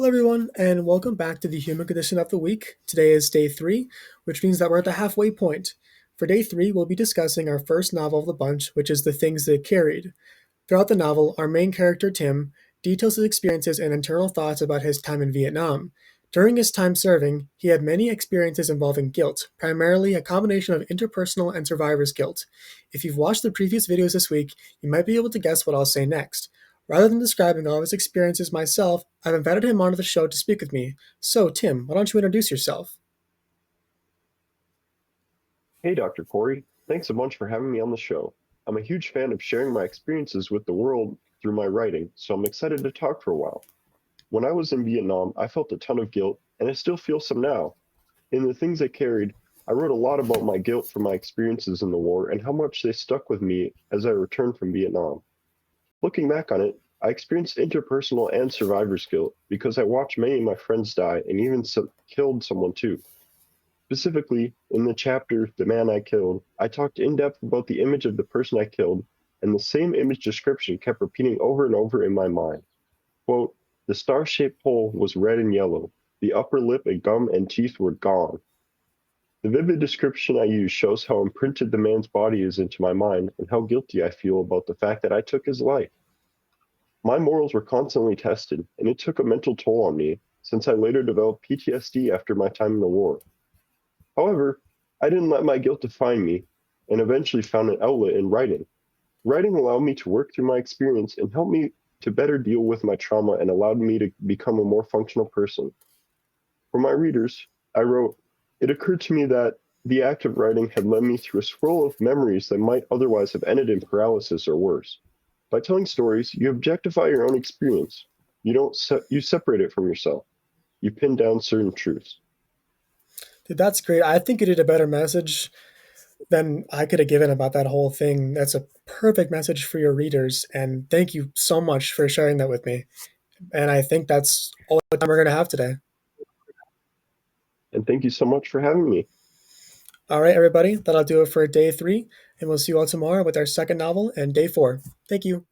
Hello, everyone, and welcome back to the Human Condition of the Week. Today is day three, which means that we're at the halfway point. For day three, we'll be discussing our first novel of the bunch, which is The Things They Carried. Throughout the novel, our main character, Tim, details his experiences and internal thoughts about his time in Vietnam. During his time serving, he had many experiences involving guilt, primarily a combination of interpersonal and survivor's guilt. If you've watched the previous videos this week, you might be able to guess what I'll say next. Rather than describing all of his experiences myself, I've invited him onto the show to speak with me. So, Tim, why don't you introduce yourself? Hey, Dr. Corey. Thanks a bunch for having me on the show. I'm a huge fan of sharing my experiences with the world through my writing, so I'm excited to talk for a while. When I was in Vietnam, I felt a ton of guilt, and I still feel some now. In the things I carried, I wrote a lot about my guilt for my experiences in the war and how much they stuck with me as I returned from Vietnam. Looking back on it, I experienced interpersonal and survivor's guilt because I watched many of my friends die and even killed someone too. Specifically, in the chapter The Man I Killed, I talked in depth about the image of the person I killed, and the same image description kept repeating over and over in my mind. Quote, the star shaped hole was red and yellow. The upper lip and gum and teeth were gone. The vivid description I use shows how imprinted the man's body is into my mind and how guilty I feel about the fact that I took his life. My morals were constantly tested, and it took a mental toll on me, since I later developed PTSD after my time in the war. However, I didn't let my guilt define me and eventually found an outlet in writing. Writing allowed me to work through my experience and helped me to better deal with my trauma and allowed me to become a more functional person. For my readers, I wrote, it occurred to me that the act of writing had led me through a scroll of memories that might otherwise have ended in paralysis or worse. By telling stories, you objectify your own experience. You separate it from yourself. You pin down certain truths. Dude, that's great. I think you did a better message than I could have given about that whole thing. That's a perfect message for your readers, and thank you so much for sharing that with me. And I think that's all the time we're going to have today. And thank you so much for having me. All right, everybody, that'll do it for day three, and we'll see you all tomorrow with our second novel and day four. Thank you.